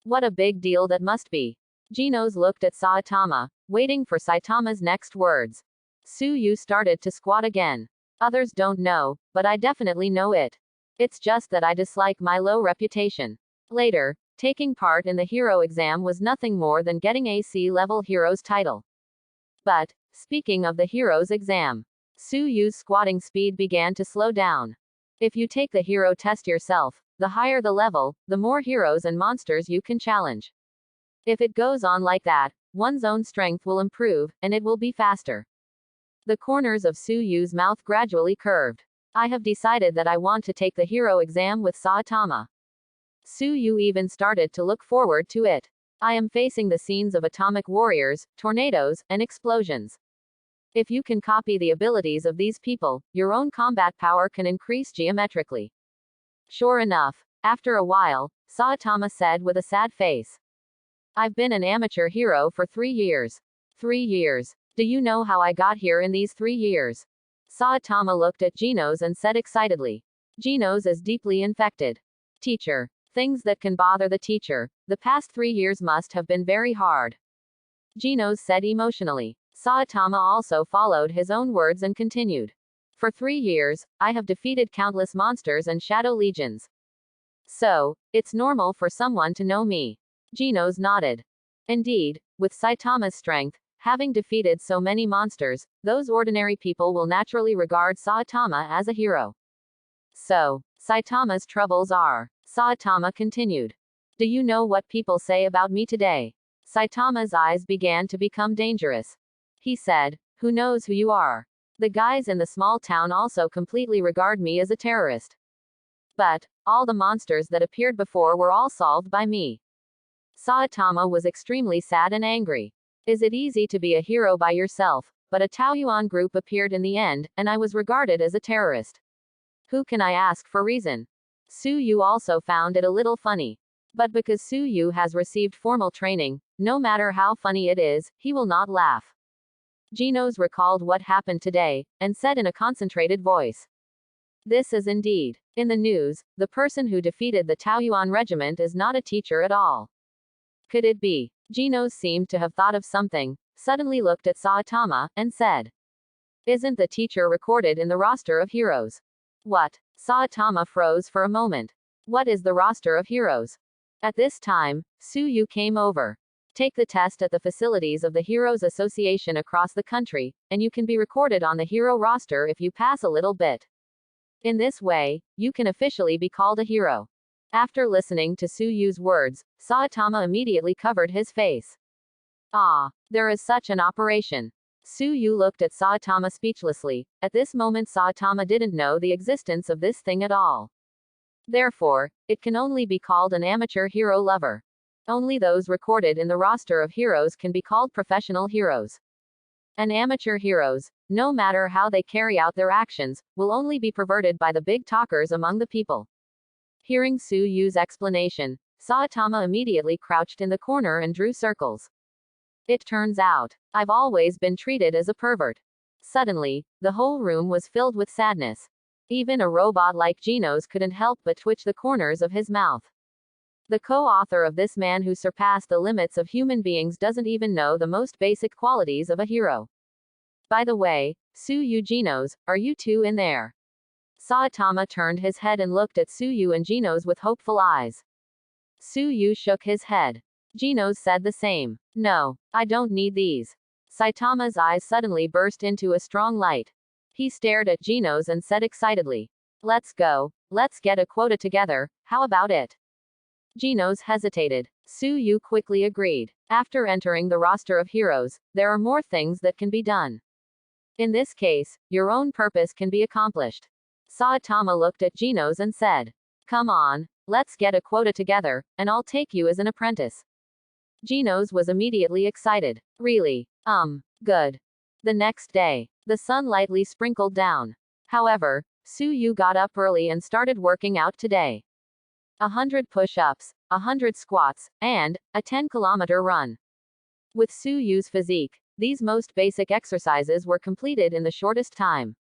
What a big deal that must be." Genos looked at Saitama, waiting for Saitama's next words. Suyu started to squat again. "Others don't know, but I definitely know it. It's just that I dislike my low reputation. Later, taking part in the hero exam was nothing more than getting a C-level hero's title." But, speaking of the hero's exam, Suyu's squatting speed began to slow down. If you take the hero test yourself, the higher the level, the more heroes and monsters you can challenge. If it goes on like that, one's own strength will improve, and it will be faster. The corners of Suyu's mouth gradually curved. "I have decided that I want to take the hero exam with Saitama." Suyu even started to look forward to it. "I am facing the scenes of atomic warriors, tornadoes, and explosions. If you can copy the abilities of these people, your own combat power can increase geometrically." Sure enough, after a while, Saitama said with a sad face, "I've been an amateur hero for 3 years. 3 years. Do you know how I got here in these 3 years?" Saitama looked at Genos and said excitedly, "Genos is deeply infected. Teacher. Things that can bother the teacher. The past 3 years must have been very hard." Genos said emotionally. Saitama also followed his own words and continued, "For 3 years, I have defeated countless monsters and shadow legions. So, it's normal for someone to know me." Genos nodded. Indeed, with Saitama's strength, having defeated so many monsters, those ordinary people will naturally regard Saitama as a hero. "So, Saitama's troubles are," Saitama continued. "Do you know what people say about me today?" Saitama's eyes began to become dangerous. He said, "Who knows who you are? The guys in the small town also completely regard me as a terrorist. But, all the monsters that appeared before were all solved by me." Saitama was extremely sad and angry. "Is it easy to be a hero by yourself? But a Taoyuan group appeared in the end, and I was regarded as a terrorist. Who can I ask for reason?" Suyu also found it a little funny. But because Suyu has received formal training, no matter how funny it is, he will not laugh. Genos recalled what happened today, and said in a concentrated voice. This is indeed. In the news, the person who defeated the Taoyuan regiment is not a teacher at all. Could it be? Genos seemed to have thought of something, suddenly looked at Saitama, and said. Isn't the teacher recorded in the roster of heroes? What? Saitama froze for a moment. What is the roster of heroes? At this time, Suyu came over. Take the test at the facilities of the Heroes Association across the country, and you can be recorded on the hero roster if you pass a little bit. In this way, you can officially be called a hero. After listening to Suyu's words, Saitama immediately covered his face. Ah, there is such an operation. Suyu looked at Saitama speechlessly. At this moment Saitama didn't know the existence of this thing at all. Therefore, it can only be called an amateur hero lover. Only those recorded in the roster of heroes can be called professional heroes. And amateur heroes, no matter how they carry out their actions, will only be perverted by the big talkers among the people. Hearing Suyu's explanation, Saitama immediately crouched in the corner and drew circles. It turns out, I've always been treated as a pervert. Suddenly, the whole room was filled with sadness. Even a robot like Genos couldn't help but twitch the corners of his mouth. The co-author of this man who surpassed the limits of human beings doesn't even know the most basic qualities of a hero. By the way, Suyu Genos, are you two in there? Saitama turned his head and looked at Suyu and Genos with hopeful eyes. Suyu shook his head. Genos said the same. No, I don't need these. Saitama's eyes suddenly burst into a strong light. He stared at Genos and said excitedly. Let's go, let's get a quota together, how about it? Genos hesitated. Suyu quickly agreed. After entering the roster of heroes, there are more things that can be done. In this case, your own purpose can be accomplished. Saitama looked at Genos and said. Come on, let's get a quota together, and I'll take you as an apprentice. Genos was immediately excited. Really? Good. The next day, the sun lightly sprinkled down. However, Suyu got up early and started working out today. 100 push-ups, 100 squats, and a 10-kilometer run. With Suyu's physique, these most basic exercises were completed in the shortest time.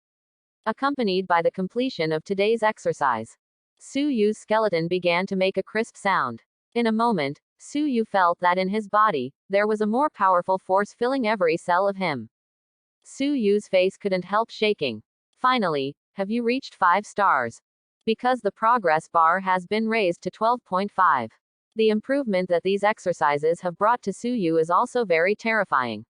Accompanied by the completion of today's exercise, Suyu's skeleton began to make a crisp sound. In a moment, Suyu felt that in his body, there was a more powerful force filling every cell of him. Suyu's face couldn't help shaking. Finally, have you reached 5 stars? Because the progress bar has been raised to 12.5. The improvement that these exercises have brought to Suyu is also very terrifying.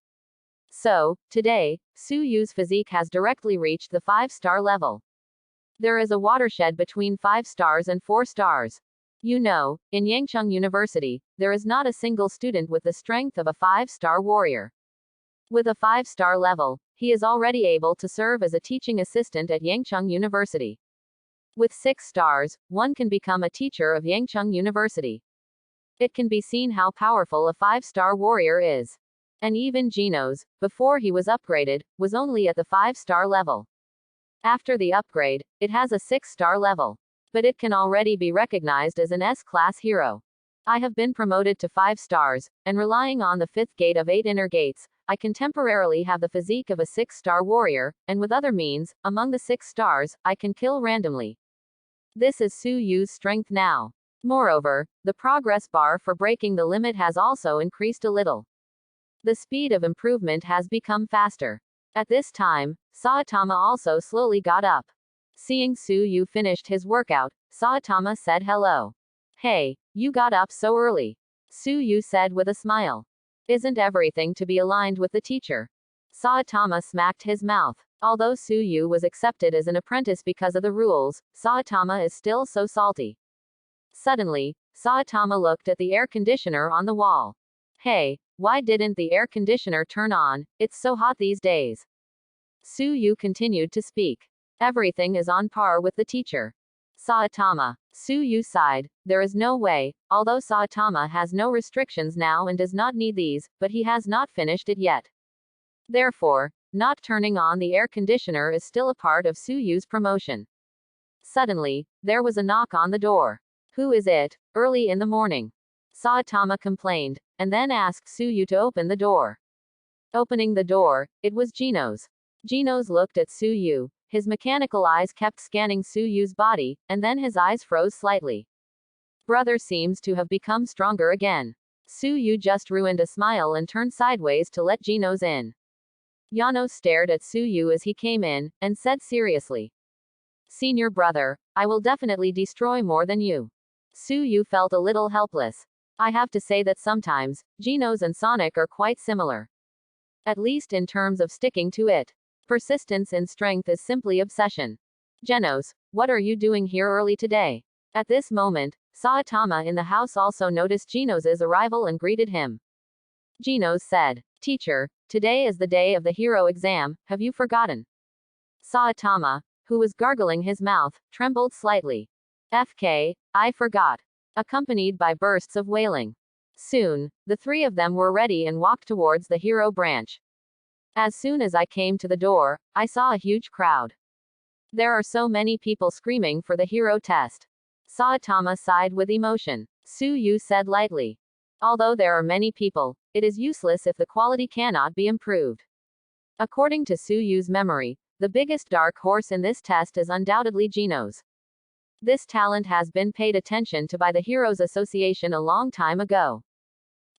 So, today, Suyu's physique has directly reached the 5-star level. There is a watershed between 5 stars and 4 stars. You know, in Yangcheng University, there is not a single student with the strength of a 5-star warrior. With a 5-star level, he is already able to serve as a teaching assistant at Yangcheng University. With 6 stars, one can become a teacher of Yangcheng University. It can be seen how powerful a 5-star warrior is. And even Genos, before he was upgraded, was only at the 5-star level. After the upgrade, it has a 6-star level. But it can already be recognized as an S-class hero. I have been promoted to 5 stars, and relying on the 5th gate of 8 inner gates, I can temporarily have the physique of a 6-star warrior, and with other means, among the 6 stars, I can kill randomly. This is Suyu's strength now. Moreover, the progress bar for breaking the limit has also increased a little. The speed of improvement has become faster. At this time, Saitama also slowly got up. Seeing Suyu finished his workout, Saitama said hello. Hey, you got up so early. Suyu said with a smile. Isn't everything to be aligned with the teacher? Saitama smacked his mouth. Although Suyu was accepted as an apprentice because of the rules, Saitama is still so salty. Suddenly, Saitama looked at the air conditioner on the wall. Hey, why didn't the air conditioner turn on? It's so hot these days. Suyu continued to speak. Everything is on par with the teacher. Saitama. Suyu sighed. There is no way, although Saitama has no restrictions now and does not need these, but he has not finished it yet. Therefore, not turning on the air conditioner is still a part of Suyu's promotion. Suddenly, there was a knock on the door. Who is it? Early in the morning. Saitama complained. and then asked Suyu to open the door. Opening the door, it was Genos. Genos looked at Suyu, his mechanical eyes kept scanning Suyu's body, and then his eyes froze slightly. Brother seems to have become stronger again. Suyu just ruined a smile and turned sideways to let Genos in. Yano stared at Suyu as he came in, and said seriously, "Senior brother, I will definitely destroy more than you." Suyu felt a little helpless. I have to say that sometimes, Genos and Sonic are quite similar. At least in terms of sticking to it. Persistence in strength is simply obsession. Genos, what are you doing here early today? At this moment, Saitama in the house also noticed Genos' arrival and greeted him. Genos said, "Teacher, today is the day of the hero exam, have you forgotten?" Saitama, who was gargling his mouth, trembled slightly. "FK, I forgot." Accompanied by bursts of wailing. Soon, the three of them were ready and walked towards the hero branch. As soon as I came to the door, I saw a huge crowd. There are so many people screaming for the hero test. Saitama sighed with emotion. Suyu said lightly, "Although there are many people, it is useless if the quality cannot be improved." According to Suyu's memory, the biggest dark horse in this test is undoubtedly Genos. This talent has been paid attention to by the Heroes Association a long time ago.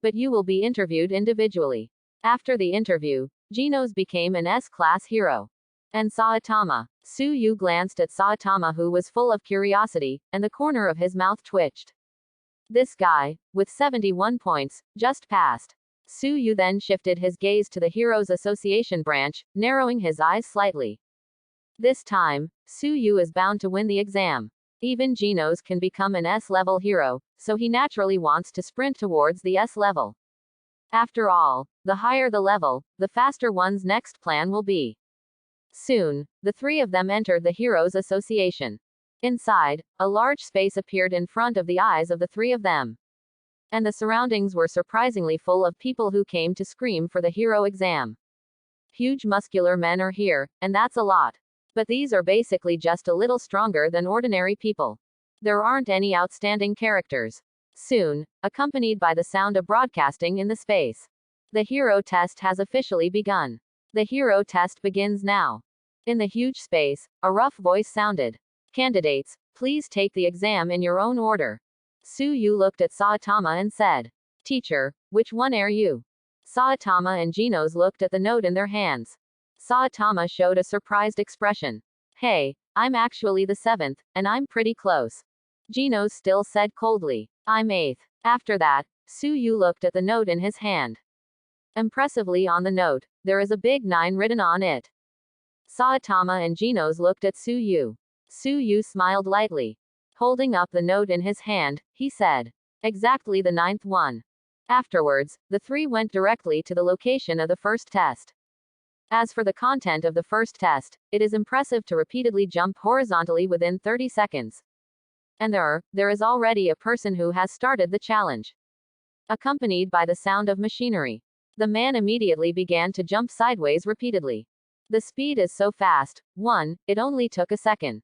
But you will be interviewed individually. After the interview, Genos became an S-class hero. And Saitama. Suyu glanced at Saitama, who was full of curiosity, and the corner of his mouth twitched. This guy, with 71 points, just passed. Suyu then shifted his gaze to the Heroes Association branch, narrowing his eyes slightly. This time, Suyu is bound to win the exam. Even Genos can become an S-level hero, so he naturally wants to sprint towards the S level. After all, the higher the level, the faster one's next plan will be. Soon, the three of them entered the Heroes Association. Inside, a large space appeared in front of the eyes of the three of them. And the surroundings were surprisingly full of people who came to scream for the hero exam. Huge muscular men are here, and that's a lot. But these are basically just a little stronger than ordinary people. There aren't any outstanding characters. Soon, accompanied by the sound of broadcasting in the space. The hero test has officially begun. The hero test begins now. In the huge space, a rough voice sounded. "Candidates, please take the exam in your own order." Suyu looked at Saitama and said, "Teacher, which one are you?" Saitama and Genos looked at the note in their hands. Saitama showed a surprised expression. "Hey, I'm actually the 7th, and I'm pretty close." Genos still said coldly, "I'm 8th. After that, Suyu looked at the note in his hand. Impressively on the note, there is a big 9 written on it. Saitama and Genos looked at Suyu. Suyu smiled lightly. Holding up the note in his hand, he said, "Exactly the 9th one." Afterwards, the three went directly to the location of the first test. As for the content of the first test, it is impressive to repeatedly jump horizontally within 30 seconds. And there is already a person who has started the challenge. Accompanied by the sound of machinery. The man immediately began to jump sideways repeatedly. The speed is so fast, it only took a second.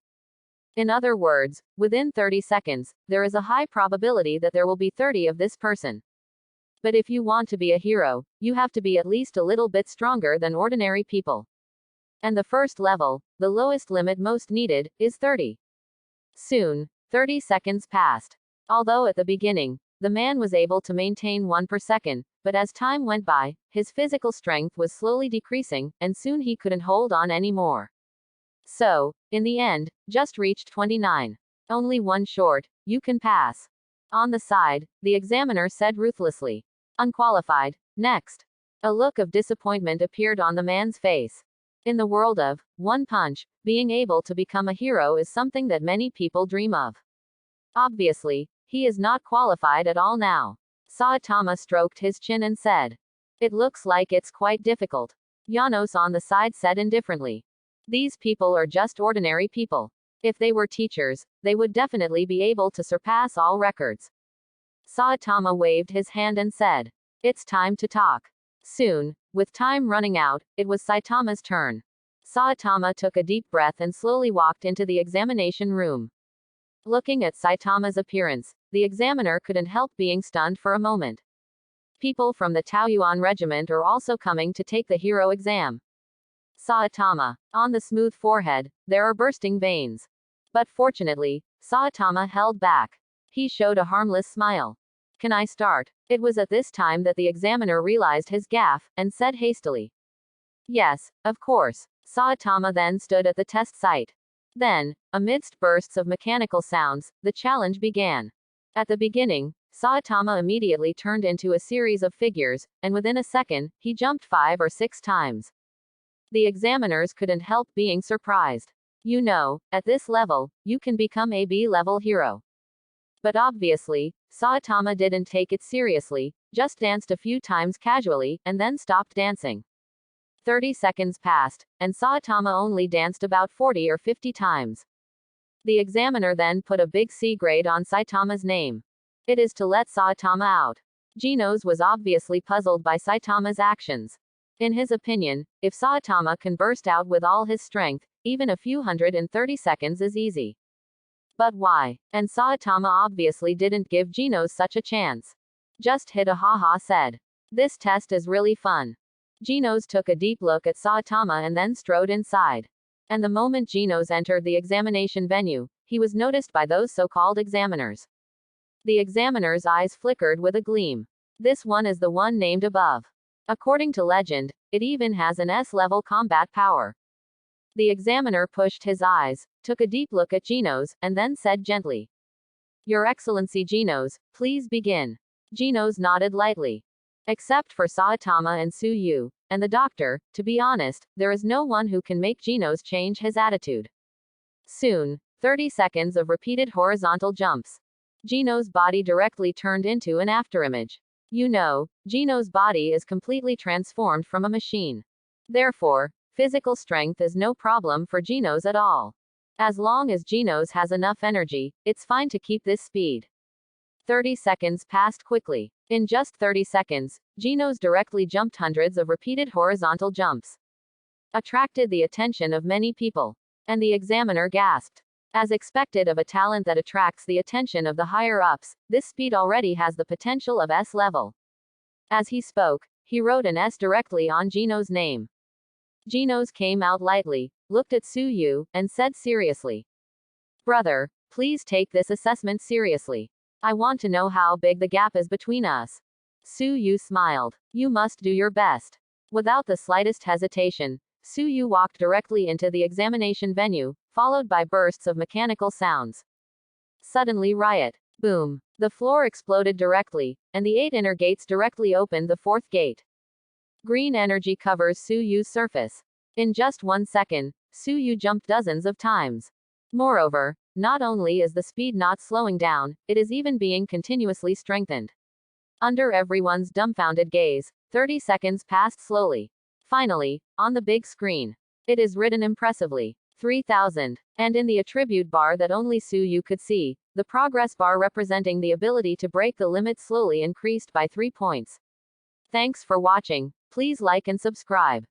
In other words, within 30 seconds, there is a high probability that there will be 30 of this person. But if you want to be a hero, you have to be at least a little bit stronger than ordinary people. And the first level, the lowest limit most needed, is 30. Soon, 30 seconds passed. Although at the beginning, the man was able to maintain 1 per second, but as time went by, his physical strength was slowly decreasing, and soon he couldn't hold on anymore. So, in the end, just reached 29. Only one short, you can pass. On the side, the examiner said ruthlessly. Unqualified. Next. A look of disappointment appeared on the man's face. In the world of One Punch, being able to become a hero is something that many people dream of. Obviously, he is not qualified at all now. Saitama stroked his chin and said, "It looks like it's quite difficult." Janos on the side said indifferently, "These people are just ordinary people. If they were teachers, they would definitely be able to surpass all records." Saitama waved his hand and said, "It's time to talk." Soon, with time running out, it was Saitama's turn. Saitama took a deep breath and slowly walked into the examination room. Looking at Saitama's appearance, the examiner couldn't help being stunned for a moment. People from the Taoyuan regiment are also coming to take the hero exam. Saitama. On the smooth forehead, there are bursting veins. But fortunately, Saitama held back. He showed a harmless smile. Can I start? It was at this time that the examiner realized his gaffe, and said hastily. Yes, of course. Saitama then stood at the test site. Then, amidst bursts of mechanical sounds, the challenge began. At the beginning, Saitama immediately turned into a series of figures, and within a second, he jumped 5 or 6 times. The examiners couldn't help being surprised. You know, at this level, you can become a B-level hero. But obviously, Saitama didn't take it seriously, just danced a few times casually, and then stopped dancing. 30 seconds passed, and Saitama only danced about 40 or 50 times. The examiner then put a big C grade on Saitama's name. It is to let Saitama out. Genos was obviously puzzled by Saitama's actions. In his opinion, if Saitama can burst out with all his strength, even a few 130 seconds is easy. But why? And Saitama obviously didn't give Genos such a chance. Just hit a haha said. This test is really fun. Genos took a deep look at Saitama and then strode inside. And the moment Genos entered the examination venue, he was noticed by those so-called examiners. The examiner's eyes flickered with a gleam. This one is the one named above. According to legend, it even has an S-level combat power. The examiner pushed his eyes, took a deep look at Genos, and then said gently. Your Excellency Genos, please begin. Genos nodded lightly. Except for Saitama and Suyu, and the doctor, to be honest, there is no one who can make Genos change his attitude. Soon, 30 seconds of repeated horizontal jumps. Genos' body directly turned into an afterimage. You know, Genos' body is completely transformed from a machine. Therefore, physical strength is no problem for Genos at all. As long as Genos has enough energy, it's fine to keep this speed. 30 seconds passed quickly. In just 30 seconds, Genos directly jumped hundreds of repeated horizontal jumps. Attracted the attention of many people. And the examiner gasped. As expected of a talent that attracts the attention of the higher-ups, this speed already has the potential of S level. As he spoke, he wrote an S directly on Genos' name. Genos came out lightly, looked at Suyu, and said seriously. Brother, please take this assessment seriously. I want to know how big the gap is between us. Suyu smiled. You must do your best. Without the slightest hesitation, Suyu walked directly into the examination venue, followed by bursts of mechanical sounds. Suddenly riot. Boom. The floor exploded directly, and the 8 inner gates directly opened the 4th gate. Green energy covers Suyu's surface. In just 1 second, Suyu jumped dozens of times. Moreover, not only is the speed not slowing down, it is even being continuously strengthened. Under everyone's dumbfounded gaze, 30 seconds passed slowly. Finally, on the big screen, it is written impressively. 3000. And in the attribute bar that only Suyu could see, the progress bar representing the ability to break the limit slowly increased by 3 points. Thanks for watching. Please like and subscribe.